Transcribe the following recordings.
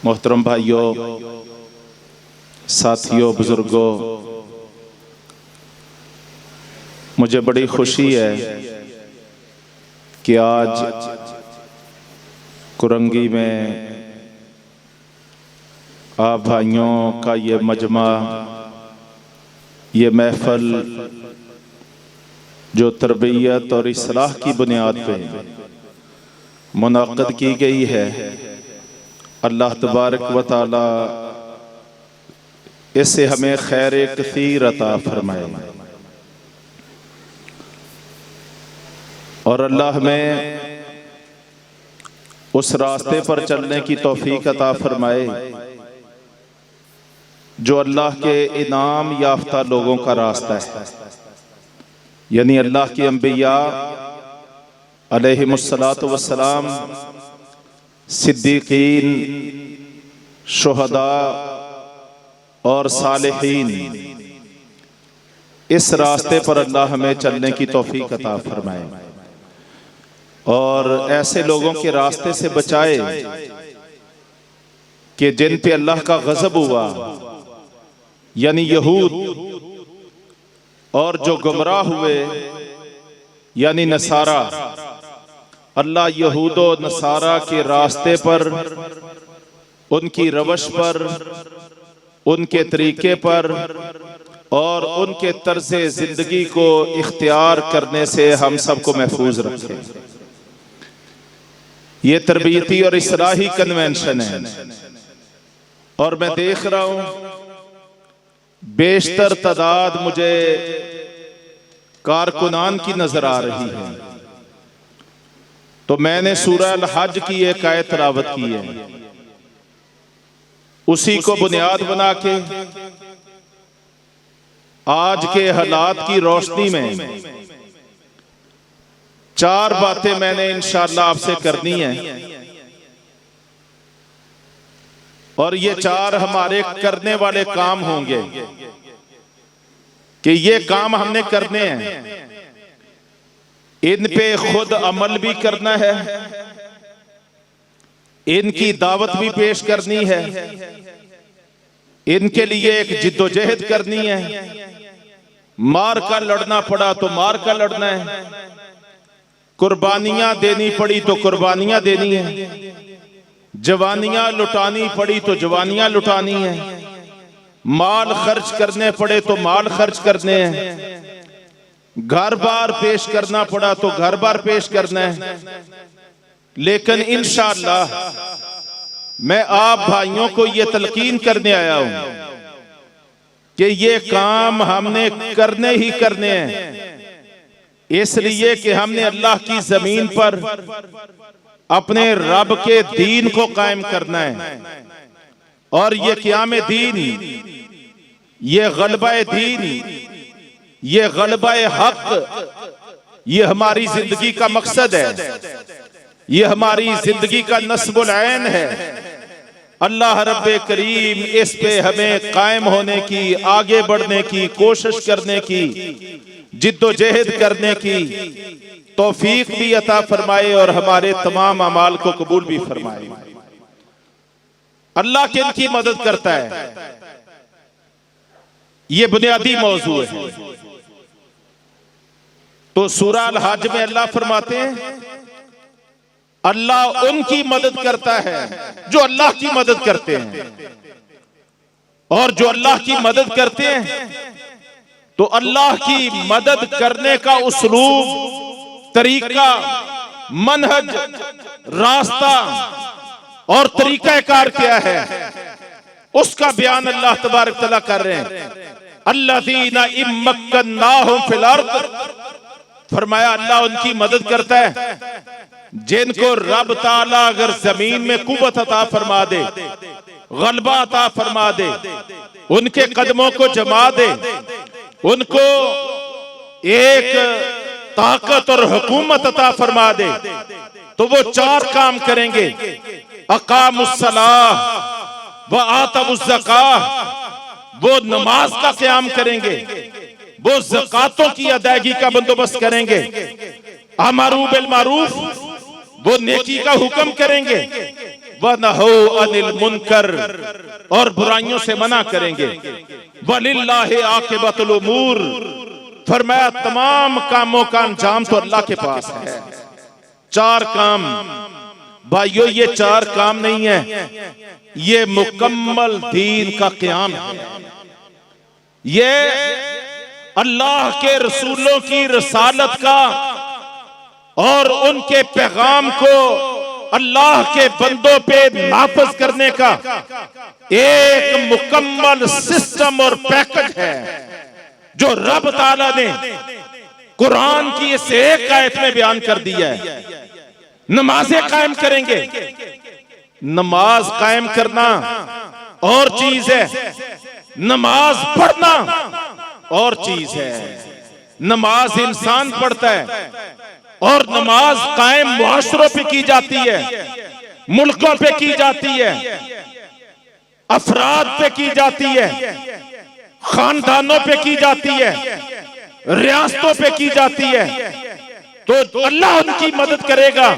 मोहतरम भाइयों, साथियों, बुजुर्गों, मुझे बड़ी खुशी है कि आज कुरंगी में आप भाइयों का ये मजमा, ये महफल जो तरबियत और इस्लाह की बुनियाद पे मुनाक़िद की गई है, अल्लाह तबारक व तआला इससे हमें खैर कसीर अता फरमाए और अल्लाह हमें उस रास्ते पर चलने की तौफीक अता फरमाए जो अल्लाह के इनाम याफ्ता लोगों का रास्ता है, यानी अल्लाह के अंबिया अलैहिमुस्सलातु वस्सलाम, सिद्दीकीन, शुहदा और सालिहीन। इस रास्ते पर अल्लाह हमें चलने की तौफीक अता फरमाए और ऐसे लोगों के रास्ते से बचाए कि जिन पे अल्लाह का गजब हुआ, यानी यहूद, और जो गुमराह हुए यानी नसारा। अल्लाह यहूद और नसारा के रास्ते पर, उनकी रवश पर, उनके तरीके पर और उनके तर्ज़े जिंदगी को इख्तियार करने से हम सबको महफूज रखे। ये तरबियती और इस्लाही कन्वेंशन है और मैं देख रहा हूं बेशतर तादाद मुझे कारकुनान की नजर आ रही है। तो मैंने सूरह अल हज की एक आयत तिलावत की है, उसी को बुनियाद बना के आज के हालात की रोशनी में चार बातें मैंने इंशाअल्लाह आपसे करनी है और ये चार हमारे करने वाले काम होंगे कि ये काम हमने करने हैं, इन पे खुद अमल भी करना है, इनकी दावत भी पेश करनी है, इनके लिए एक जिद्दोजहद करनी है, मार का लड़ना पड़ा तो मार का लड़ना है, कुर्बानियां देनी पड़ी तो कुर्बानियां देनी है, जवानियां लुटानी पड़ी तो जवानियां लुटानी है, माल खर्च करने पड़े तो माल खर्च करने हैं, घर बार पेश करना पड़ा तो घर बार पेश करना है। लेकिन इंशाअल्लाह मैं आप भाइयों को ये तलकीन करने आया हूं कि ये काम हमने करने ही करने हैं, इसलिए कि हमने अल्लाह की जमीन पर अपने रब के दीन को कायम करना है और ये क़याम दीन, ये गलबा दीन, ये गलबा हक, ये हमारी जिंदगी का मकसद है, ये हमारी जिंदगी का नस्बुल ऐन है। अल्लाह रब्बे करीम इस पे हमें कायम होने की, आगे बढ़ने की, कोशिश करने की, जिद्दोजहद करने की तौफीक भी अता फरमाए और हमारे तमाम अमाल को कबूल भी फरमाए। अल्लाह किन की मदद करता है, ये बुनियादी मौजू है। तो सूरह अल हज में अल्लाह फरमाते हैं अल्लाह उनकी मदद करता है जो अल्लाह की मदद करते हैं, और जो अल्लाह की मदद करते हैं तो अल्लाह की मदद करने का उसलूब, तरीका, मनहज, रास्ता और तरीका कार क्या है, उसका बयान अल्लाह तबारक तआला कर रहे हैं। अल्लज़ीना इम्मक्कन्नाहुम फिल अर्द, फरमाया अल्लाह उनकी मदद करता है जिनको रब ताला अगर जमीन में कुव्वत अता फरमा दे, गलबा अता फरमा दे, उनके कदमों को जमा दे, उनको एक ताकत और हुकूमत अता फरमा दे, तो वो चार काम करेंगे। अकामुस्सलाह व आतमुज़्ज़काह, वो नमाज का क़याम करेंगे, वो ज़कातों की अदायगी का बंदोबस्त करेंगे। अमरू बिल मारूफ वो नेकी का हुक्म करेंगे, व नहो अनिल मुनकर, और बुराइयों से मना करेंगे। वलिल्लाहि आकिबतुल उमूर, फरमाया तमाम कामों का अंजाम तो अल्लाह के पास है। 4 काम भाइयों, ये 4 काम नहीं है, ये मुकम्मल दीन का क़याम है। ये अल्लाह के रसूलों की रसालत का और उनके पैगाम को अल्लाह के बंदों पे नाफिज करने का एक मुकम्मल सिस्टम और पैकेज है जो रब ताला ने कुरान की इस एक आयत में बयान कर दिया है। नमाजें कायम करेंगे, नमाज कायम करना और चीज है, नमाज पढ़ना और चीज है। नमाज इंसान पढ़ता है और नमाज कायम मुआशरों पे की जाती है, मुल्कों पे की जाती है, अफराद पे की जाती है, खानदानों पे की जाती है, रियासतों पे की जाती है। तो अल्लाह उनकी मदद करेगा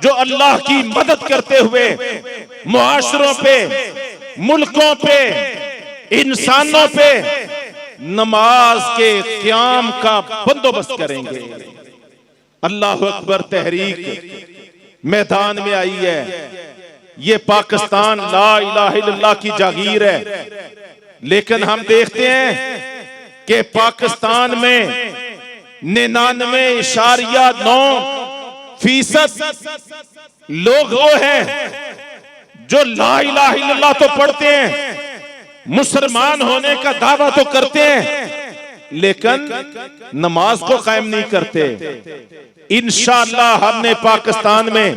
जो अल्लाह की मदद करते हुए मुआशरों पे, मुल्कों पे, इंसानों पे नमाज के क़याम का बंदोबस्त करेंगे। अल्लाह अकबर तहरीक मैदान में आई है। ये पाकिस्तान ला इलाहा इल्लल्लाह की जागीर है, लेकिन हम देखते हैं कि पाकिस्तान में 99.9% लोग वो हैं जो ला इलाहा इल्लल्लाह तो पढ़ते हैं, मुसलमान होने का दावा तो करते हैं, लेकिन नमाज को कायम नहीं करते। इंशाअल्लाह हमने पाकिस्तान में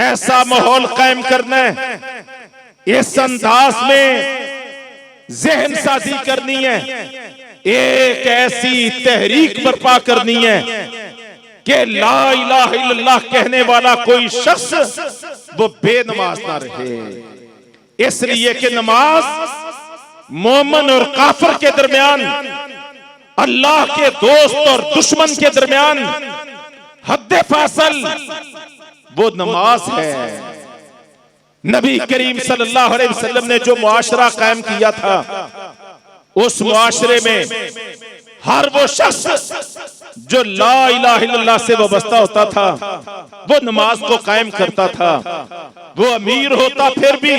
ऐसा माहौल कायम करना है, इस अंदाज में ज़हन साजी करनी है, एक ऐसी तहरीक बर्पा करनी है कि ला इलाहा इल्लल्लाह कहने वाला कोई शख्स वो बेनमाज ना रहे। इसलिए कि नमाज मोमिन और काफिर के दरमियान, अल्लाह के दोस्त और दुश्मन के दरमियान हद फासल वो नमाज है। नबी करीम सल्लल्लाहु अलैहि वसल्लम ने जो मुआशरा कायम किया था, उस मुआशरे में हर वो शख्स जो ला इलाहा इल्लल्लाह से वाबस्ता होता था वो नमाज को कायम करता था। वो अमीर होता फिर भी,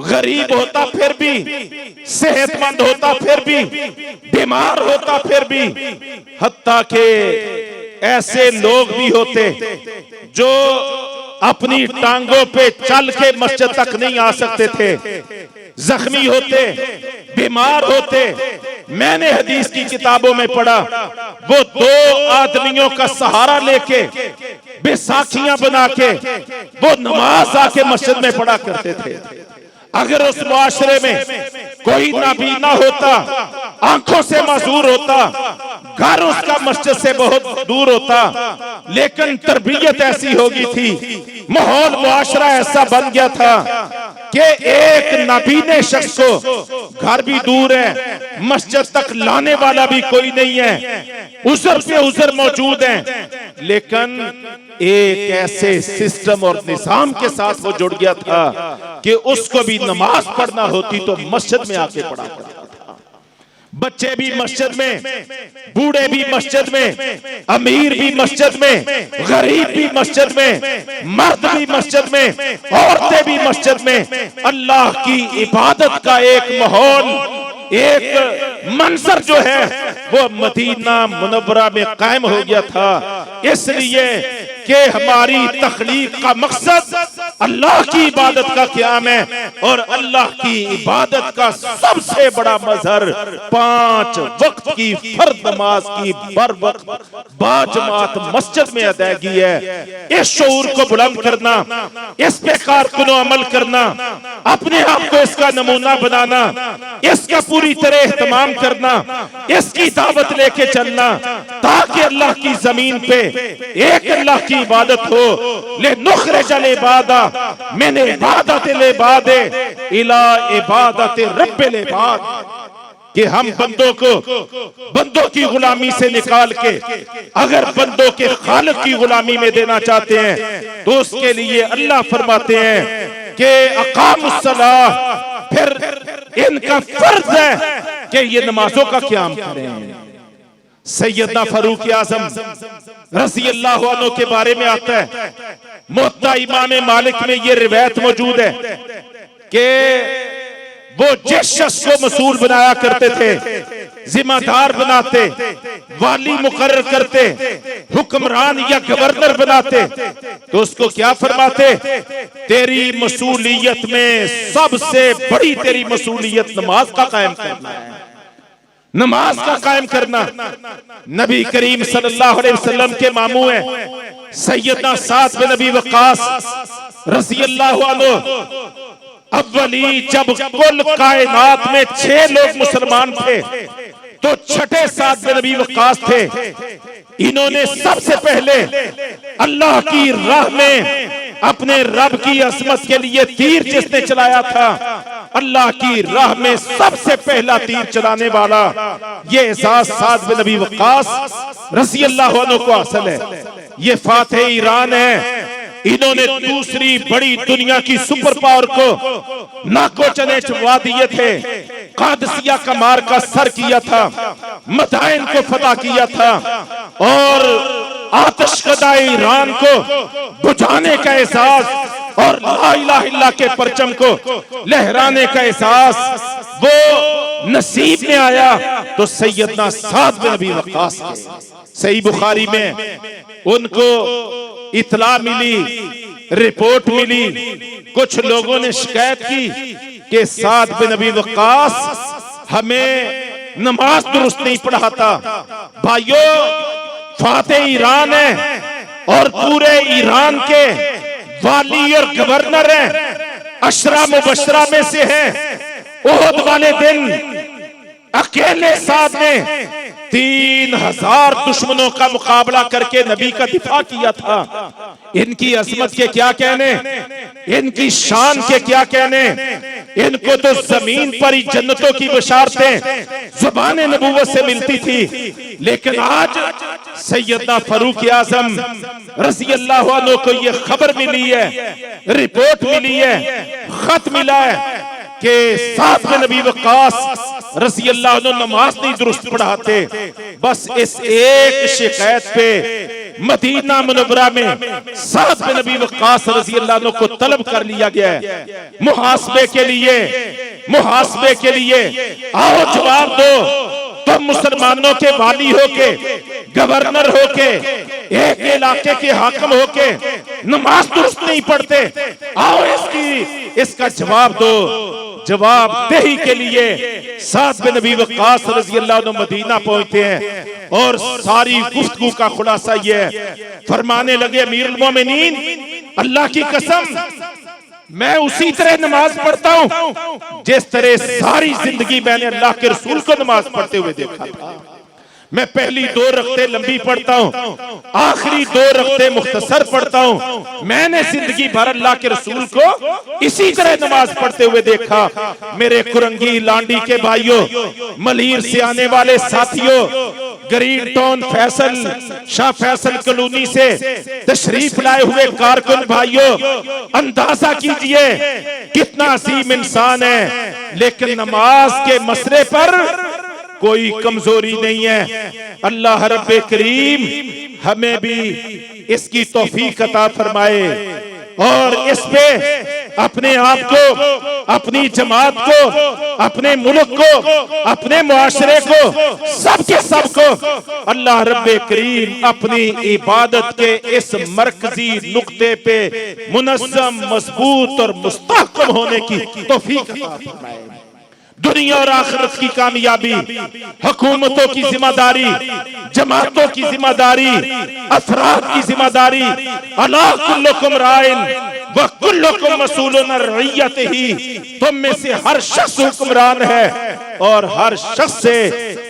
गरीब होता फिर भी, सेहतमंद होता फिर भी, बीमार होता फिर भी, हत्ता के ऐसे लोग भी होते जो अपनी टांगों पे चल के मस्जिद तक नहीं आ सकते थे, जख्मी होते, बीमार होते। मैंने हदीस की किताबों में पढ़ा, वो 2 आदमियों का सहारा लेके बैसाखियां बना के वो नमाज आके मस्जिद में पढ़ा करते थे। अगर उस मुआशरे में कोई नाबीना होता, आंखों से माजूर होता, घर उसका मस्जिद से बहुत दूर होता, लेकिन तरबियत ऐसी होगी थी, माहौल मुआशरा ऐसा बन गया था कि एक नाबीने शख्स को घर भी दूर है, मस्जिद तक लाने वाला भी कोई नहीं है, उज़र पे उज़र मौजूद है, लेकिन एक ऐसे सिस्टम और निजाम के साथ वो जुड़ गया था कि उसको भी नमाज पढ़ना होती तो मस्जिद में आके पढ़ा करता था। बच्चे भी मस्जिद में, बूढ़े भी मस्जिद में, अमीर भी मस्जिद में, गरीब भी मस्जिद में, मर्द भी मस्जिद में, औरतें भी मस्जिद में। अल्लाह की इबादत का एक माहौल, एक मंजर जो है वो मदीना मुनव्वरा में कायम हो गया था। इसलिए कि हमारी तख्लीक का मकसद अल्लाह की इबादत का क़याम है, और अल्लाह की इबादत का सबसे बड़ा मजहर 5 वक्त की फर्द नमाज की बर वक्त बाजमात मस्जिद में अदायगी है। इस शऊर को बुलंद करना, इस पे कारकुनो अमल करना, अपने आप को इसका नमूना बनाना, इसका पूरी तरह एहतमाम करना, इसकी दावत लेके चलना, ताकि अल्लाह की जमीन पे एक अल्लाह की इबादत हो। ले नुखरिजल इबादा मिन इबादतिल इबाद इला इबादति रब्बिल इबाद। कि हम बंदों की गुलामी से निकाल के अगर बंदों के खालिक की गुलामी में देना चाहते हैं तो उसके लिए अल्लाह फरमाते हैं कि अकामुस्सलाह, फिर इनका फर्ज है कि ये नमाजों का क़याम करें। सैयदना फारूक आज़म रज़ी अल्लाह अन्हु के बारे में आता है, मुअत्ता इमाम मालिक में ये रिवायत मौजूद है कि वो जिस शख्स को मसूल बनाया करते थे, जिम्मेदार बनाते, वाली मुकर्रर करते, हुक्मरान या गवर्नर बनाते, तो उसको क्या फरमाते? तेरी मसूलियत में सबसे बड़ी तेरी मसूलियत नमाज का कायम करना है, नमाज का कायम करना। नबी करीम सल्लल्लाहु अलैहि वसल्लम के मामू हैं सैयदना साद बिन नबी वक्कास रज़ी अल्लाह अन्हु। अव्वली जब कुल कायनात में 6 लोग मुसलमान थे तो छठे साद बिन नबी वक्कास थे। इन्होंने सबसे पहले अल्लाह की राह में अपने रब की असमत के लिए तीर जिसने चलाया था, अल्लाह की राह में सबसे पहला तीर चलाने वाला ये एजाज साद बिन नबी वक्कास रज़ी अल्लाह अन्हु को हासिल है। ये फातिह ईरान है। इन्होंने दूसरी बड़ी दुनिया की सुपर पावर को नाको चने चबा दिए थे, कादसिया का मार्का सर किया था, मदाइन को फतह किया था और आतिशकदा ईरान को बुझाने का एहसास और ला इलाहा इल्लल्लाह के परचम को लहराने का एहसास वो नसीब में आया तो सैयदना साद बिन नबी वक्कास के। सही बुखारी में उनको इतला मिली, रिपोर्ट मिली, कुछ लोगों ने शिकायत की कि साद बिन नबी वक्कास हमें नमाज दुरुस्त नहीं पढ़ाता। भाइयों, फातिह ईरान है और पूरे ईरान के वाली और गवर्नर हैं, अशरा मुबशरा में से हैं। ओहद वाले दिन अकेले साद ने 3000 दुश्मनों का मुकाबला करके नबी का दिफा किया था। इनकी अजमत के क्या कहने, इनकी शान के क्या कहने। इनको तो जमीन पर ही जन्नतों की बशारतें ज़ुबान नबूवत से मिलती थी, लेकिन आज सैयदना फारूक आज़म रज़ी अल्लाह अन्हु को ये खबर मिली है, रिपोर्ट मिली है, खत मिला है कि साद बिन नबी वक्कास रज़ी अल्लाह अन्हु नमाज नहीं दुरुस्त पढ़ाते। बस इस एक शिकायत पे मदीना मुनव्वरा में साद बिन नबी वक्कास रज़ी अल्लाह अन्हु को तलब कर लिया गया है मुहासबे के लिए। मुहासबे के लिए आओ, जवाब दो। तुम मुसलमानों के वाली होके, गवर्नर होके, एक इलाके के हाकिम होके नमाज दुरुस्त नहीं पढ़ते, आओ इसका जवाब दो। जवाब देही के लिए साद बिन नबी वक्कास रज़ी अल्लाह अन्हु मदीना पहुंचते हैं और सारी गुफ्तगू का खुलासा ये है। फरमाने लगे, अमीरुल मोमिनीन, अल्लाह की कसम मैं उसी तरह नमाज पढ़ता हूं जिस तरह सारी जिंदगी मैंने अल्लाह के रसूल को नमाज पढ़ते हुए देखा था। मैं पहली 2 रकते लंबी पढ़ता हूँ, आखिरी 2 रकते मुख्तसर पढ़ता हूँ। मैंने जिंदगी भर अल्लाह के रसूल को इसी तरह नमाज पढ़ते हुए देखा। मेरे कुरंगी लांडी के भाइयों, मलीर से आने वाले साथियों, green town Faisal Shah Faisal colony से तशरीफ लाए हुए कारकुन भाइयों, अंदाजा कीजिए कितना अजीम इंसान है, लेकिन नमाज के मसले पर कोई कमजोरी नहीं है। अल्लाह रब्बे करीम हमें भी इसकी तौफीक अता फरमाए और इस पे अपने आप को, अपनी जमात को, अपने मुल्क को, अपने मुआशरे को, सबके सबको अल्लाह रब्बे करीम अपनी इबादत के इस मरकजी नुक्ते पे मुनज़्ज़म, मजबूत और मुस्तहकम होने की तौफीक अता फरमाए। दुनिया और आखिरत की कामयाबी हुकूमतों की जिम्मेदारी, जमातों की जिम्मेदारी, अफराद की जिम्मेदारी। अला कुल्लुकुम राइन व कुल्लुकुम मसूलुन अन रइयतिही। तुम में से हर शख्स हुक्मरान है और हर शख्स से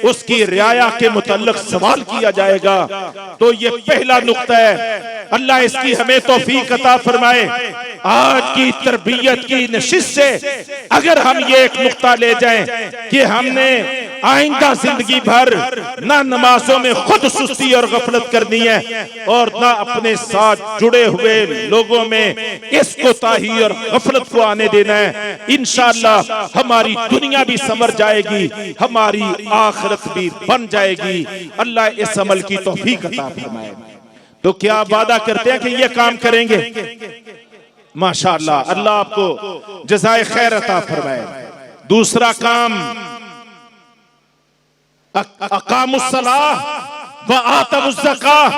उसकी रियाया के मुतल्लिक सवाल किया जाएगा। तो ये पहला नुक्ता है। अल्लाह इसकी हमें तौफीक अता फरमाए। आज की तरबियत की नशिस्त से अगर हम ये एक नुक्ता ले जाएं कि हमने आइंदा जिंदगी भर ना नमाजों में खुद सुस्ती और गफलत करनी है और ना अपने साथ जुड़े हुए लोगों में इस कोताही और गफलत को आने देना है। इंशाअल्लाह हमारी दुनिया भी संवर जाएगी, हमारी आखिरत भी बन जाएगी। अल्लाह इस अमल की तौफीक अता फरमाए। तो क्या वादा करते हैं कि ये काम करेंगे? माशाअल्लाह, अल्लाह आपको जज़ाए खैर अता फरमाए। दूसरा काम, अकामुस्सलाह व आतमुज़ ज़कात।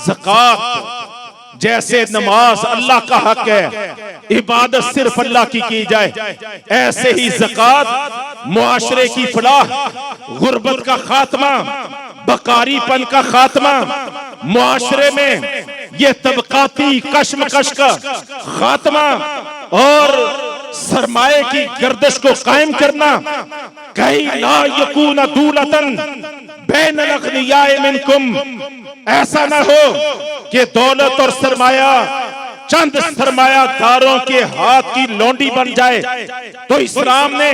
ज़कात जैसे नमाज अल्लाह का हक है, इबादत सिर्फ अल्लाह की जाए, ऐसे ही ज़कात मुआशरे की फलाह, गुर्बत का खात्मा, बकारीपन का खात्मा, मुआशरे में ये तबकाती कशमकश का खात्मा और सरमाए की गर्दिश को कायम करना। कई ला यकून दूलतन बैनल अग़नियाए मिनकुम, ऐसा ना हो कि दौलत और सरमाया चंद सरमायादारों के हाथ की लौंडी बन जाए। तो इस्लाम ने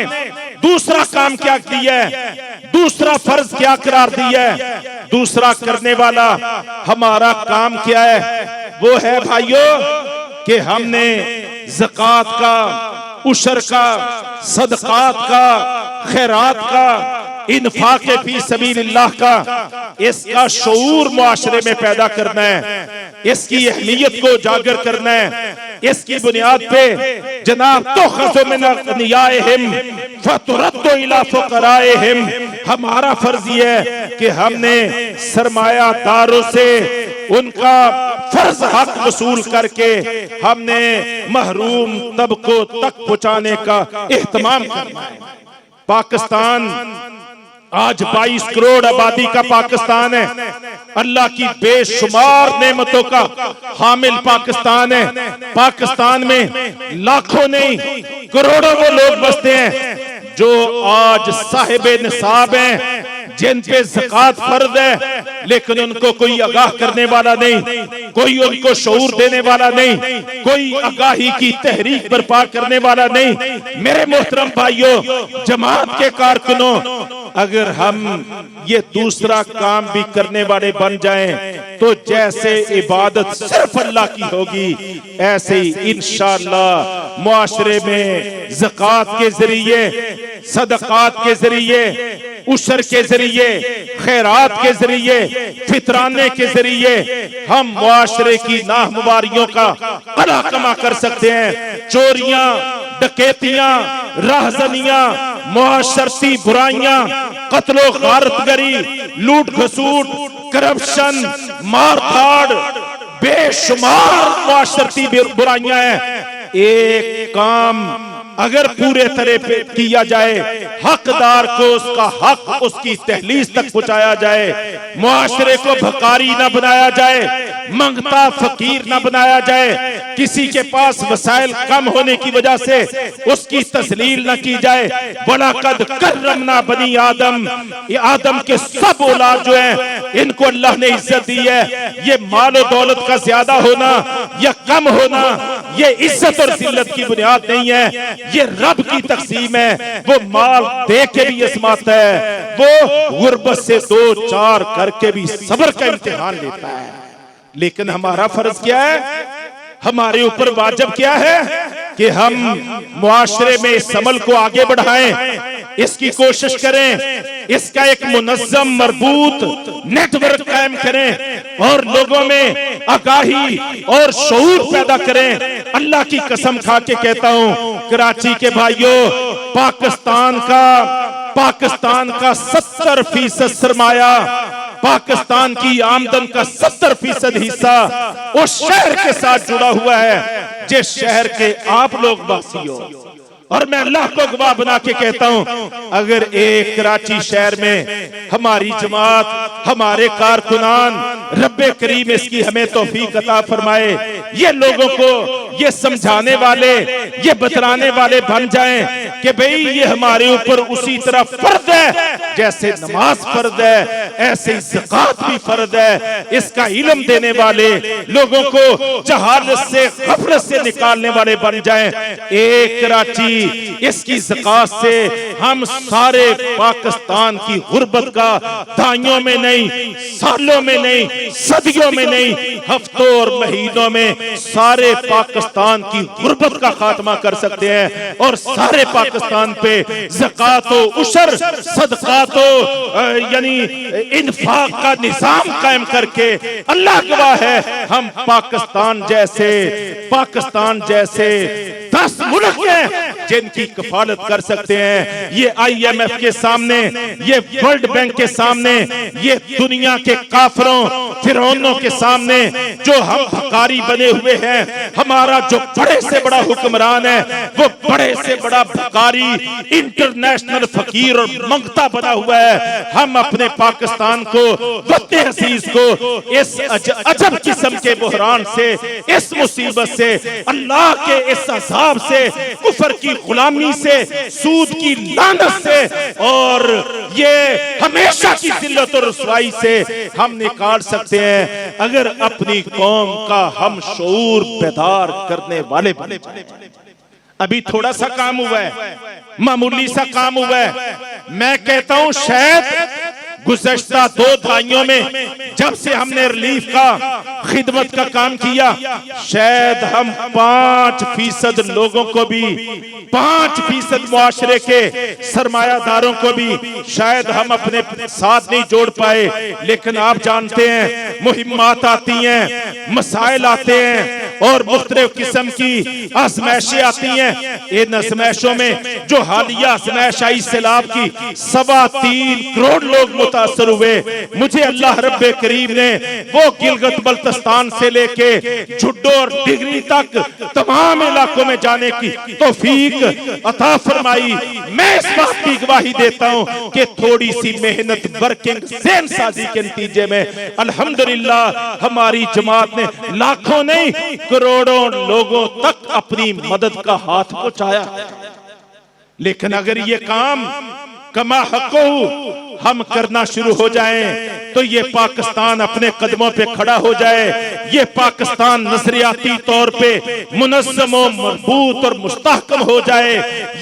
दूसरा काम क्या किया है, दूसरा फर्ज क्या करार दिया है, दूसरा करने वाला हमारा काम क्या है? वो है भाइयों कि हमने ज़कात का, उशर का, सदकात का, खैरात का, इन्फाक़े फी सबीलिल्लाह का, इसका शऊर मुआशरे में पैदा करना है, इसकी अहमियत को उजागर करना है। इसकी बुनियाद पे जनाब तुख़ज़ु मिन अग़नियाइहिम फ़तुरद्दु इला फ़ुक़राइहिम, हमारा फर्ज ये है कि हमने सरमायादारों से उनका फर्ज हक वसूल करके हमने महरूम तबकों तक पहुंचाने का एहतमाम करना है। पाकिस्तान आज 22 करोड़ आबादी का पाकिस्तान है, अल्लाह की बेशुमार नेमतों का हामिल पाकिस्तान है। पाकिस्तान में लाखों नहीं करोड़ों वो लोग बसते हैं जो आज साहिबे निसाब हैं, जिन पे ज़कात फर्ज है, लेकिन उनको कोई आगाह करने वाला नहीं, कोई उनको शऊर देने वाला नहीं, कोई आगाही की तहरीक बर्पा करने वाला नहीं। मेरे मोहतरम भाइयों, जमात के कारकुनों, अगर हम ये दूसरा काम भी करने वाले बन जाएं तो जैसे इबादत सिर्फ अल्लाह की होगी, ऐसे ही इंशाअल्लाह मुआशरे में ज़कात के जरिए, सदकात के जरिए, उशर के जरिए, खैरात के जरिए, फितराने के जरिए हम मुआशरे की नाहमवारियों का कला कमा कर सकते हैं। चोरियां, डकैतियां, राहजनियां, मुआशरती बुराइयां, कत्लो गारतगरी, लूट खसूट, करप्शन, मारकाट, बेशुमार मुआशरती बुराइयां हैं। एक काम अगर पूरे तरह पे किया जाए, हकदार को उसका हक उसकी तहलीज तक पहुंचाया जाए, मुआशरे को भिखारी न बनाया जाए, मंगता फकीर न बनाया जाए, किसी के पास वसाइल कम होने की वजह से उसकी तस्लील न की जाए। वलक़द कर्रमना बनी आदम, ये आदम के सब औलाद जो हैं इनको अल्लाह ने इज्जत दी है। ये मालो दौलत का ज्यादा होना या कम होना ये इज्जत और जिल्लत की बुनियाद नहीं है, ये रब की तकसीम है। वो माल दे के भी इस्मात है, वो गुर्बत से दो चार करके भी सब्र का इम्तिहान लेता है। लेकिन हमारा फर्ज क्या है, हमारे ऊपर वाजिब क्या है कि हम मुआशरे में इस अमल को आगे बढ़ाएं, इसकी कोशिश करें, इसका एक मुनज़्ज़म मरबूत नेटवर्क कायम करें और लोगों में आगाही और शऊर पैदा करें। अल्लाह की कसम खा के कहता हूं, कराची के भाइयों, पाकिस्तान का 70% सरमाया, पाकिस्तान की आमदन का 70% हिस्सा उस शहर के साथ जुड़ा हुआ है जिस शहर के आप लोग वासी हो। और मैं अल्लाह को गवाह बना के कहता हूं, अगर एक कराची शहर में हमारी जमात, हमारे कारकुनान, रब्बे करीम इसकी हमें तौफीक अता फरमाए, ये लोगों को ये समझाने वाले, ये बतलाने वाले बन जाएं कि भाई ये हमारे ऊपर उसी तरह फर्ज है जैसे नमाज फर्ज है, ऐसे ही ज़कात भी फर्ज है। इसका इल्म देने वाले, लोगों को जहालत से, गफलत से निकालने वाले बन जाएं। एक कराची इसकी ज़कात से हम सारे पाकिस्तान की गुर्बत का दाइयों में नहीं, सालों में नहीं, सदियों में नहीं, हफ्तों और महीनों में सारे पाकिस्तान की गुर्बत का खात्मा कर सकते हैं और सारे पाकिस्तान पे ज़कात व उशर, सदक़ात व यानी इन्फाक का निज़ाम कायम करके, अल्लाह गवाह है, हम पाकिस्तान जैसे 10 मुल्क हैं जिनकी कफालत कर सकते हैं। ये IMF के सामने, ये वर्ल्ड बैंक के सामने, ये दुनिया के काफरों, फिरौनों के सामने जो हम भिखारी बने हुए हैं, हमारा जो बड़े से बड़ा हुक्मरान है वो बड़े से बड़ा भिखारी, इंटरनेशनल फकीर और मंगता बना हुआ है। हम अपने पाकिस्तान को, वतन अजीज को इस अजब किस्म के बुहरान से, इस मुसीबत से, अल्लाह के इस अज़ाब से, कुफर की गुलामी से, सूद की लानत से और ये हमेशा की जिल्लत और रुसवाई से हम निकाल सकते हैं अगर अपनी कौम का हम शऊर बेदार करने वाले बने। अभी थोड़ा सा काम हुआ है, मामूली सा काम हुआ है। मैं कहता हूं शायद गुज़श्ता 2 दहाइयों में जब से हमने रिलीफ का, खिदमत का काम किया, शायद हम 5% लोगों को भी, 5% मुआशरे के सरमायादारों को भी शायद हम अपने साथ नहीं जोड़ पाए। लेकिन आप जानते हैं मुहिम्मात आती हैं, मसाइल आते हैं और मुख्तलिफ किस्म की आजमाइशें आती हैं। इन आजमाइशों में जो हालिया आजमाइश आई सैलाब की, 3.25 करोड़ लोग मुतासर हुए। मुझे अल्लाह रब्बे करीम ने वो गिलगित बल्तिस्तान से लेके झुड्डो और डिगरी तक तमाम इलाकों में जाने की तौफीक अता फरमाई। मैं इस बात की गवाही देता हूं कि थोड़ी सी मेहनत, वर्किंग, ज़हन साजी के नतीजे में अल्हम्दुलिल्लाह हमारी जमात ने लाखों नहीं करोड़ों लोगों तक अपनी मदद का हाथ पहुंचाया। लेकिन अगर ये काम कमा हक़ो हम करना शुरू हो जाएं तो ये पाकिस्तान अपने कदमों पे खड़ा हो जाए। ये पाकिस्तान नजरियाती तौर पे मुनज़्ज़म और मजबूत और मुस्तहकम हो जाए।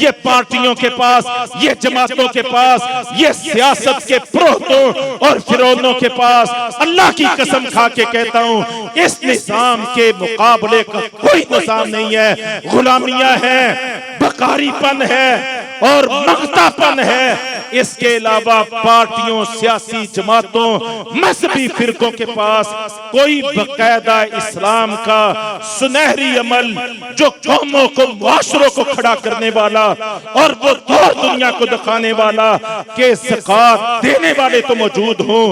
ये पार्टियों के पास, ये जमातों के पास, ये सियासत के पुरोहितों और फिरौनों के पास, अल्लाह की कसम खा के कहता हूँ, इस निज़ाम के मुकाबले का कोई निज़ाम नहीं है। गुलामियां हैं, बकारीपन है और मगतापन है। इसके अलावा पार्टियों, सियासी जमातों, मजहबी फिरकों के पास कोई बकायदा इस्लाम का सुनहरी अमल जो कौमों को, मुआशरों को खड़ा करने वाला और वो दौर दुनिया को दिखाने वाला के ज़कात देने वाले तो मौजूद हों,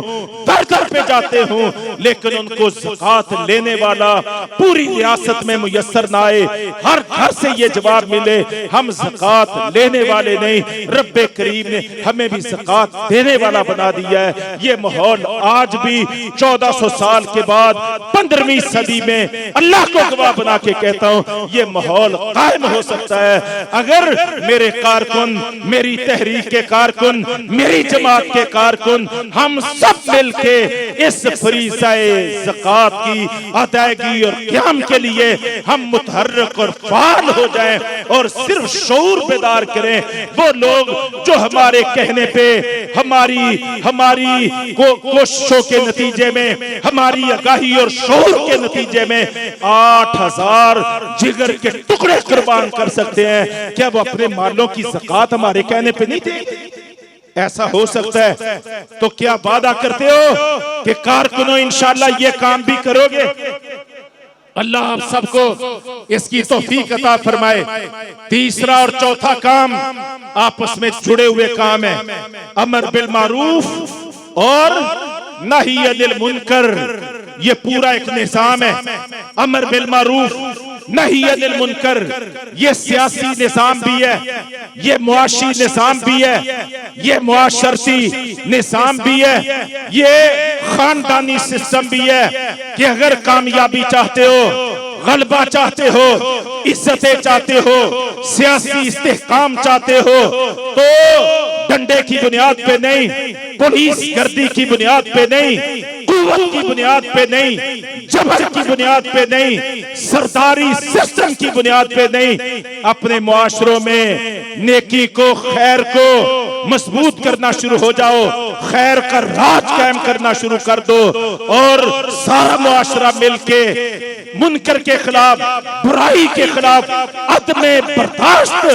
दर दर पे जाते हों, लेकिन उनको ज़कात लेने वाला पूरी रियासत में मुयस्सर ना आए। हर घर से ये जवाब मिले हम ज़कात लेने वाले नहीं, रब्बे करीम ने हमें भी ज़कात देने वाला बना दिया है। ये माहौल आज भी 1400 साल के बाद 15वीं सदी में अल्लाह को गवाह बना के कहता हूं, ये माहौल कायम हो सकता है अगर मेरे कारकुन, मेरी तहरीक के कारकुन, मेरी जमात के कारकुन, हम सब मिलके इस फरीज़ाए ज़कात की अदायगी और क़याम के लिए हम मुतहर्रिक और फ़ाल हो जाएं और सिर्फ शऊर बेदार करें। वो लोग जो हमारे कहने पे, हमारी कोशिशों के नतीजे में, हमारी आगाही और शऊर के नतीजे में 8000 जिगर के टुकड़े कुर्बान कर सकते हैं, क्या वो अपने मालों की ज़कात हमारे कहने पे नहीं देते? ऐसा हो सकता है तो क्या वादा करते हो कि कारकुनों इंशाअल्लाह ये काम भी करोगे? अल्लाह आप सबको इसकी तौफीक अता फरमाए। तीसरा और चौथा काम आपस में जुड़े हुए काम है, अमर बिल मारूफ और नही अनिल मुनकर। ये पूरा एक निज़ाम है, अमर बिल मारूफ, नही अनिल मुनकर। ये सियासी निज़ाम भी है, ये मुआशी निज़ाम भी है, ये मुआशरती निज़ाम भी है, ये खानदानी सिस्टम भी है कि अगर कामयाबी चाहते हो, गलबा चाहते हो, इज्जतें चाहते हो, सियासी इस्तेहकाम चाहते हो, तो डंडे की बुनियाद पे नहीं, पुलिस गर्दी की बुनियाद पे नहीं, कुव्वत की बुनियाद पे नहीं, जबर की बुनियाद पे नहीं, सरदारी सिस्टम की बुनियाद पे नहीं, अपने मुआशरों में नेकी को, खैर को मजबूत करना शुरू हो जाओ, खैर का राज कायम करना शुरू कर दो और सारा मुआशरा मिलके मुनकर के खिलाफ, बुराई के खिलाफ अदमे बर्दाश्त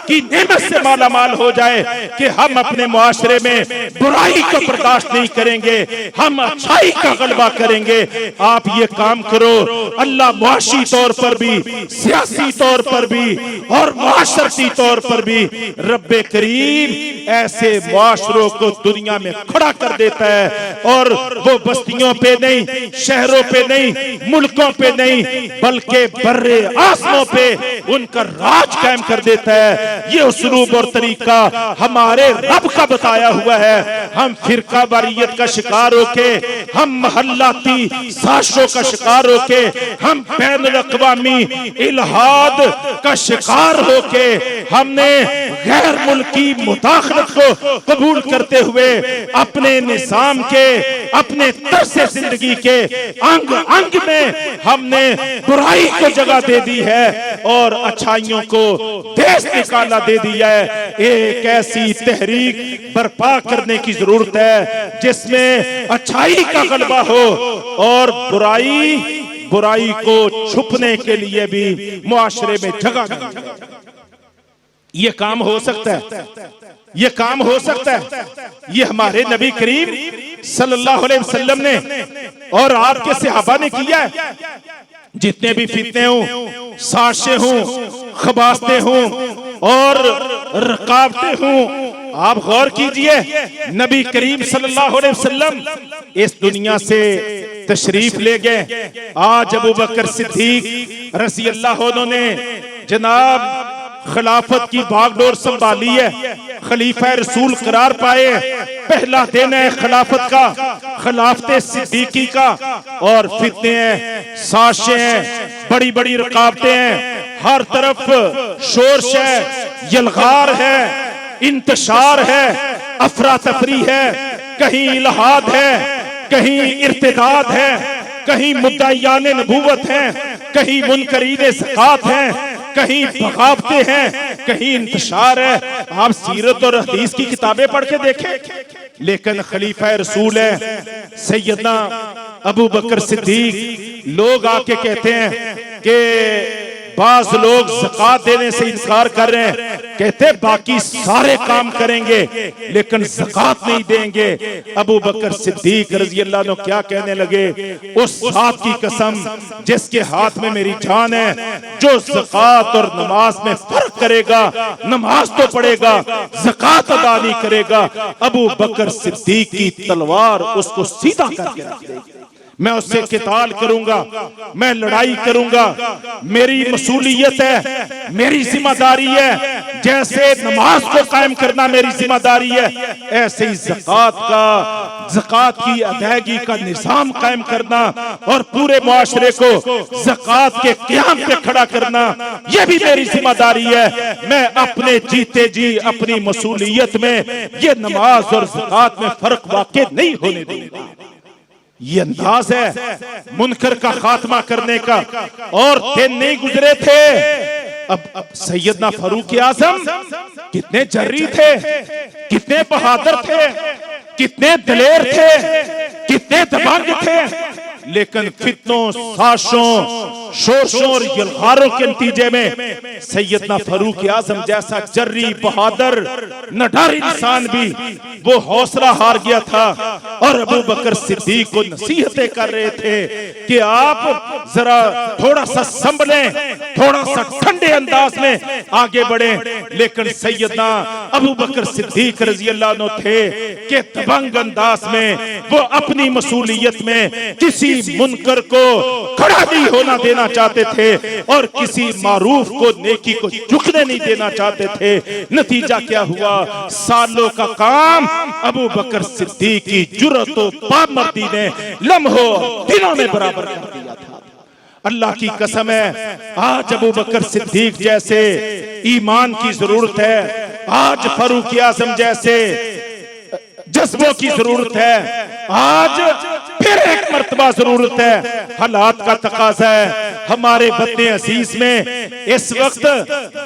की नेमत से माला माल हो जाए कि हम अपने मुआशरे में बुराई को बर्दाश्त नहीं करेंगे, हम अच्छाई का गलबा करेंगे। आप ये काम करो, अल्लाह मुआशी तौर पर भी, सियासी तौर पर भी और मुआशरती तौर पर भी रब्बे करीम ऐसे मुआशरों को दुनिया में खड़ा कर देता है और वो बस्तियों पे नहीं, शहरों पे नहीं, मुल्कों पे नहीं, बल्कि बर्रे आसमां पे उनका राज कायम कर देता है। ये उसलूब और तरीका हमारे रब का बताया हुआ है। हम फिरका वारियत का शिकार होके, हम महल्लाती साजिशों का शिकार होके, हम बैनुल अक़वामी इल्हाद का शिकार होके, हमने गैर मुल्की मुदाखलत को कबूल करते हुए अपने निज़ाम के, अपने तर्ज़े जिंदगी के अंग अंग में हमने बुराई को जगह दे दी है और अच्छाइयों को देश निकाला दे दिया है। एक ऐसी तहरीक बर्पा करने की जरूरत है जिसमें अच्छाई का गलबा हो और बुराई को छुपने के लिए भी मुआशरे में जगह नहीं। ये काम हो सकता है, ये काम हो सकता है। ये हमारे नबी करीम सल्लल्लाहु अलैहि वसल्लम ने और आपके सहाबा ने किया है। जितने भी फितने हों, साजिशें हों, खबासतें हों और रुकावटें हों, आप गौर कीजिए, नबी करीम सल्लल्लाहु अलैहि वसल्लम इस दुनिया से तशरीफ ले गए। आज अबू बकर सिद्दीक रज़ी अल्लाह अन्हु ने जनाब खिलाफत की बागडोर संभाली है, खलीफा रसूल करार पाए। पहला दिन है खिलाफत का, खिलाफत सिद्दीकी का, और फितने हैं, साजिशें हैं, बड़ी बड़ी रुकावटें हैं, हर तरफ शोरश है, यलगार है, इंतशार है, अफरा तफरी है, कहीं इल्हाद है, कहीं इर्तिदाद है, कहीं मुद्दायाने नबूवत है, कहीं मुनकरीने ज़कात है, कहीं बगावतें हैं, कहीं इंतशार है। आप सीरत और हदीस की किताबें पढ़ के देखें। लेकिन खलीफा रसूल है सैयदना अबू बकर सिद्दीक, लोग आके कहते हैं कि बाज लोग ज़कात देने से इनकार कर रहे हैं, कहते बाकी सारे काम करेंगे लेकिन ज़कात नहीं देंगे। अबू बकर सिद्दीक रज़ी अल्लाह अन्हु क्या कहने लगे, उस ज़ात की कसम जिसके हाथ में मेरी जान है, जो ज़कात और नमाज में फर्क करेगा, नमाज तो पढ़ेगा, ज़कात अदा नहीं करेगा, अबू बकर सिद्दीक की तलवार उसको सीधा करके रख देगी। मैं उससे किताल करूंगा, मैं लड़ाई करूंगा, मेरी मसूलियत है, मेरी जिम्मेदारी है। जैसे नमाज को कायम करना मेरी जिम्मेदारी है, ऐसे ही ज़कात की अदायगी का निज़ाम कायम करना और पूरे मुआशरे को ज़कात के क़याम पे खड़ा करना, यह भी मेरी जिम्मेदारी है। मैं अपने जीते जी अपनी मसूलियत में ये नमाज और ज़कात में फर्क वाक़ई नहीं होने दूंगा। ये अंदाज है मुनकर का खात्मा करने का, और दिन नहीं गुजरे थे। अब सैयदना फारूक आज़म कितने जर्री थे, कितने बहादुर थे, कितने दलेर थे, कितने दबंग थे, लेकिन फितनों, साजिशों, शोरशों और यलगारों के नतीजे में सैयदना फारूक आज़म जैसा जर्री, बहादुर, निडर इंसान भी वो हौसला हार गया था और अबू बकर सिद्दीक को नसीहतें कर रहे थे कि आप जरा थोड़ा सा संभलें, थोड़ा सा ठंडे अंदाज में आगे बढ़ें। लेकिन सैयदना अबू बकर सिद्दीक रज़ी अल्लाह अन्हु थे कि दबंग अंदाज में वो अपनी मसूलियत में किसी मुनकर को खड़ा नहीं होना देना चाहते थे और किसी मारूफ को, नेकी को झुकने नहीं देना चाहते थे। नतीजा क्या हुआ, सालों का काम अबू बकर सिद्दीक की जुर्रत और पामर्दी ने लम्हों दिनों में बराबर कर दिया था। अल्लाह की कसम है, आज अबू बकर सिद्दीक जैसे ईमान की जरूरत है, आज फारूक आजम जैसे जज्बों की जरूरत है, आज फिर एक मर्तबा जरूरत है। हालात का तकाजा है। हमारे वतन अजीज में इस वक्त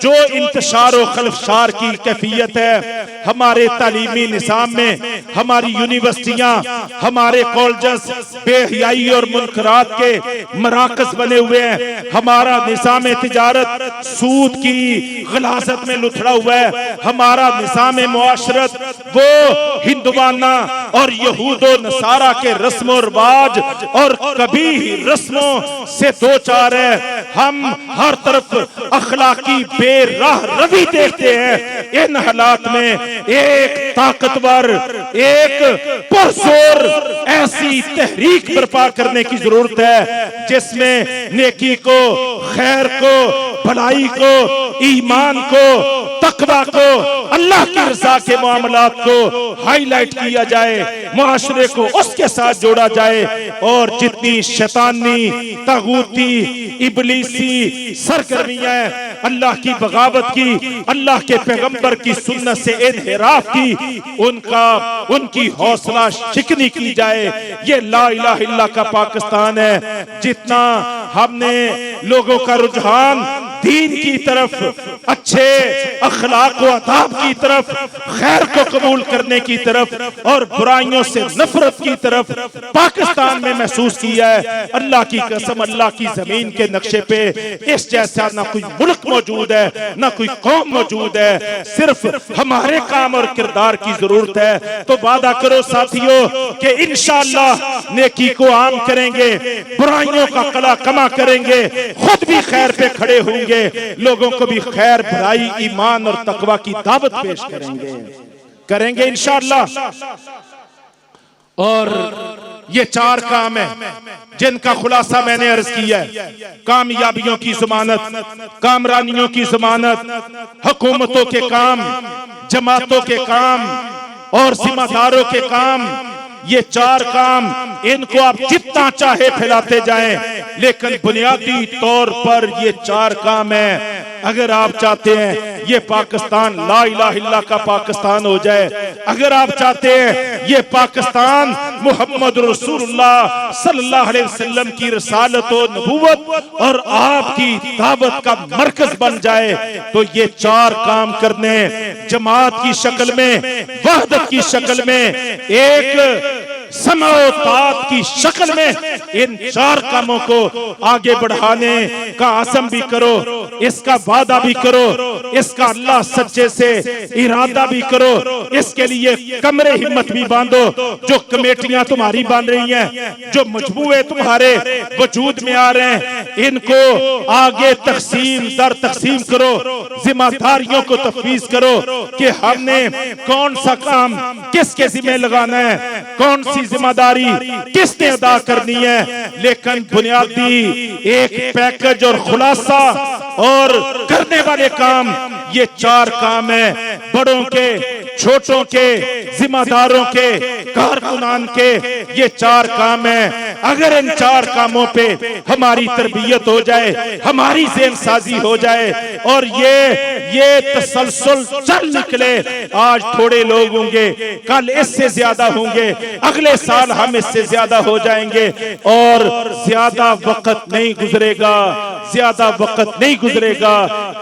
जो इंतशार और खलफशार की कैफियत है, हमारे तालीमी निज़ाम में हमारी यूनिवर्सिटियां, हमारे कॉलेजेस बेहयाई और मुनकरात के मराकज बने हुए हैं। हमारा निज़ाम तिजारत सूद की गलाजत में लुथड़ा हुआ है। हमारा निज़ाम मुआशरत वो हिंदुवाना और यहूदो नसारा के रस्म और रिवाज और कभी रस्मों से दो चार है। हम हर तरफ अखलाकी बेराह रवि देखते हैं। इन हालात में एक ताकतवर, एक पुरजोर ऐसी तहरीक बर्पा करने की जरूरत है जिसमें नेकी को, खैर को, भलाई को, ईमान को, तकवा को, अल्लाह की रज़ा के मामलात को हाईलाइट किया जाए, मुआशरे को उसके साथ जोड़ा जाए और जितनी शैतानी, तागूती, इबलीसी सरगर्मियां हैं, अल्लाह की बगावत की, अल्लाह के पैगंबर की सुन्नत से इन्हिराफ की, उनकी हौसला शिकनी की जाए। ये ला इलाहा इल्लल्लाह का पाकिस्तान है। जितना हमने लोगों का रुझान दीन की तरफ, अच्छे अखलाक व अदाब की तरफ, खैर को कबूल करने की तरफ और बुराइयों से नफरत की तरफ पाकिस्तान में महसूस किया है, अल्लाह की कसम अल्लाह की जमीन के नक्शे पे इस जैसा ना कोई मुल्क मौजूद है, ना कोई कौम मौजूद है। सिर्फ हमारे काम और किरदार की जरूरत है। तो वादा करो साथियों कि इंशाअल्लाह नेकी को आम करेंगे, बुराइयों का कला कमा करेंगे, खुद भी खैर पे खड़े होंगे, लोगों को भी खैर, भलाई, ईमान और तकवा की दावत पेश करेंगे इंशाअल्लाह। और ये चार काम है जिनका खुलासा मैंने अर्ज किया है। कामयाबियों की जमानत, कामरानियों की जमानत, हुकूमतों के काम, जमातों के काम और जिम्मेदारों के काम, ये चार काम, इनको आप जितना चाहे फैलाते जाएं, लेकिन बुनियादी तौर पर ये चार काम है। अगर आप चाहते हैं ये पाकिस्तान ला इलाहा इल्लल्लाह का पाकिस्तान हो जाए, अगर आप चाहते हैं ये पाकिस्तान मुहम्मद रसूलुल्लाह सल्लल्लाहु अलैहि वसल्लम की रसालत और नबूवत और आपकी दावत का मरकज बन जाए, तो ये चार काम करने, जमात की शक्ल में, वहदत की शक्ल में, एक समाओतात की शक्ल में इन चार कामों को आगे बढ़ाने का आज़म भी करो, इसका वादा भी करो, इसका अल्लाह सच्चे से इरादा भी करो, इसके लिए कमरे हिम्मत भी बांधो। जो कमेटियां तुम्हारी बन रही हैं, जो मजबूए तुम्हारे वजूद में आ रहे हैं, इनको आगे तकसीम दर तकसीम करो, जिम्मेदारियों को तफवीज करो कि हमने कौन सा काम किसके जिम्मे लगाना है, कौन सी जिम्मेदारी किसने अदा करनी है। लेकिन बुनियादी एक पैकेज और खुलासा और करने वाले काम, ये चार काम है। बड़ों के, छोटों के, जिम्मेदारों के, कारकुनान के, ये चार काम है। अगर इन चार कामों पे हमारी तरबियत हो जाए, हमारी ज़हन साजी हो जाए और ये तसलसल चल निकले, आज थोड़े लोग होंगे, कल इससे ज्यादा होंगे, अगले साल हम इससे ज्यादा हो जाएंगे और ज्यादा वक्त नहीं गुजरेगा, ज्यादा वक्त नहीं गुजरेगा।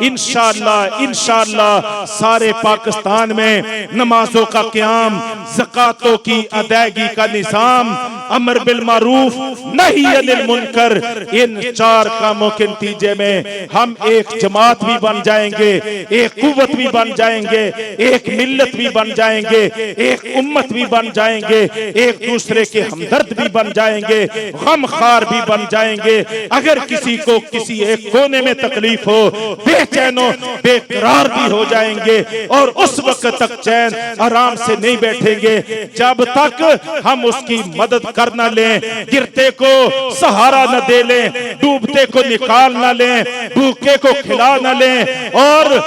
इंशाअल्लाह इंशाअल्लाह सारे पाकिस्तान में नमाजों का क़याम, ज़कातों की अदायगी का निज़ाम, अमर बिल मारूफ नही अनिल मुनकर, इन चार कामों के नतीजे में हम एक जमात भी बन जाएंगे, एक कुव्वत भी बन जाएंगे, एक मिल्लत भी बन जाएंगे, एक उम्मत भी बन जाएंगे, एक दूसरे के हमदर्द भी बन जाएंगे, गमखार भी बन जाएंगे। अगर किसी को किसी किसी एक कोने में तकलीफ हो, बेचैनो बेकरार भी हो जाएंगे और उस वक्त तक चैन आराम से नहीं बैठेंगे जब तक हम उसकी मदद कर न लें, गिरते को सहारा न दे लें, डूबते को निकाल न लें, भूखे को खिला न लें और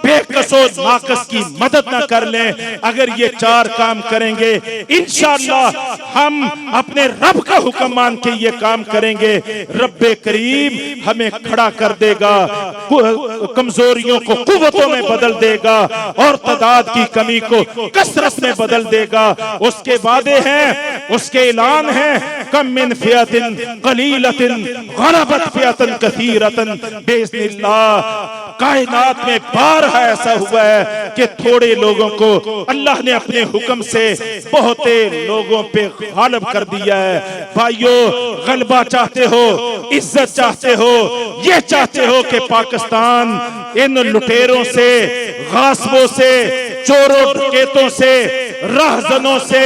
बेकसो नाकस की मदद न कर लें। अगर ये चार काम करेंगे इंशाअल्लाह हम अपने रब का हुक्म मान के ये काम करेंगे, रब्बे करीम हमें खड़ा कर देगा, कमजोरियों को कुव्वतों में बदल देगा और तादाद की कमी को कसरत में बदल देगा। उसके वादे हैं, उसके ऐलान हैं, कम मिन फियतिन कलीलतिन गलबत फियतन कसीरतन बिइज़्निल्लाह। कायनात में बार ऐसा हुआ है कि थोड़े लोगों को अल्लाह ने अपने हुक्म से बहुते लोगों पे गालिब कर दिया है। भाइयों, गलबा चाहते हो, इज्जत चाहते हो, ये चाहते हो कि पाकिस्तान इन लुटेरों से, गासबों से, चोरों डकैतों से, राहजनों से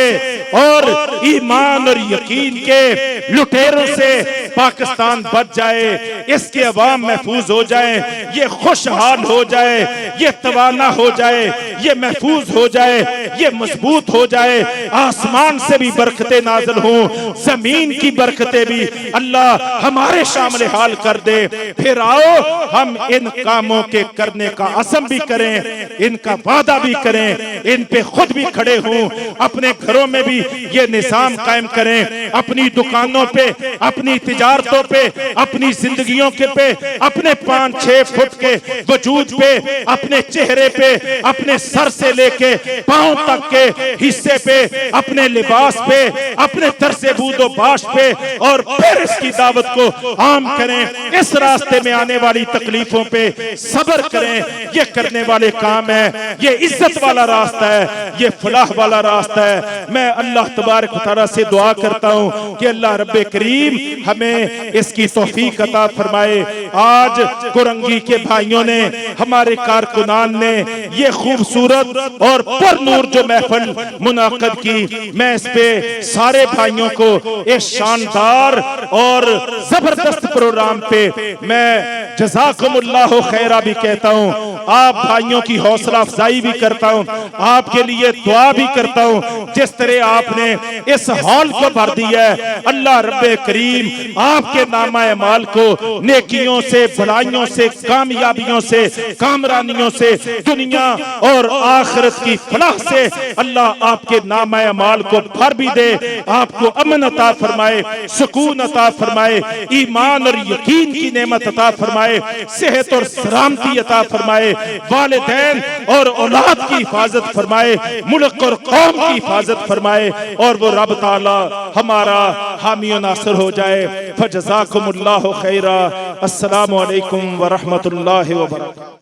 और ईमान और यकीन के लुटेरों से पाकिस्तान बच जाए, इसके अवाम महफूज हो जाए, ये खुशहाल हो जाए, ये तवाना हो जाए, ये महफूज हो जाए, ये मजबूत हो जाए, आसमान से भी बरकतें नाज़िल हों, जमीन की बरकतें भी अल्लाह हमारे शामिल हाल कर दे। फिर आओ हम इन कामों के करने का असम भी करें, इनका वादा भी करें, इन पे खुद भी खड़े हों, अपने घरों में भी ये निजाम कायम करें, अपनी दुकानों पे, अपनी तिजारतों पे, अपनी जिंदगियों के पे, अपने 5-6 फुट के वजूद पे, अपने चेहरे पे, अपने सर से लेके पांव तक के हिस्से पे, अपने लिबास पे, अपने तरसे बूदोबाश पे और फिर इसकी दावत को आम करें। इस रास्ते में आने वाली तकलीफों पे सब्र करें। ये करने वाले काम है, ये इज्जत वाला रास्ता है, ये फलाह वाला रास्ता है। मैं अल्लाह तबारक व तआला से दुआ करता हूँ कि अल्लाह रब्बे करीम हमें इसकी तौफीक अता फरमाए। आज कुरंगी के भाइयों ने, हमारे कारकुनान ने ये खूबसूरत और पुरनूर जो महफिल मुनाक़िद की, मैं इस पे सारे भाइयों को इस शानदार और जबरदस्त प्रोग्राम पे मैं जज़ाकुमुल्लाहु खैरा भी कहता हूँ। आप भाइयों की हौसला अफजाई भी करता हूँ, आपके लिए दुआ भी करता हूँ। जिस तरह आपने इस हॉल को भर दिया है, अल्लाह रब्बे करीम आपके नामा माल को नेकियों से, भलाइयों से, कामयाबियों से, कामरानियों से, दुनिया और आखिरत की फलाह से अल्लाह आपके नामा माल को भर भी दे, आपको अमन अता फरमाए, सुकून अता फरमाए, ईमान और यकीन की नेमत अता फरमाए, सेहत और सलामती अता फरमाए, वालिदैन और औलाद की हिफाजत फरमाए, मुल्क और कौम की हिफाजत फरमाए और वो रब ताला हमारा हामी और नासिर हो जाए। फजज़ाकुमुल्लाहु खैरा। अस्सलामु अलैकुम व रहमतुल्लाहि व बरकातहू।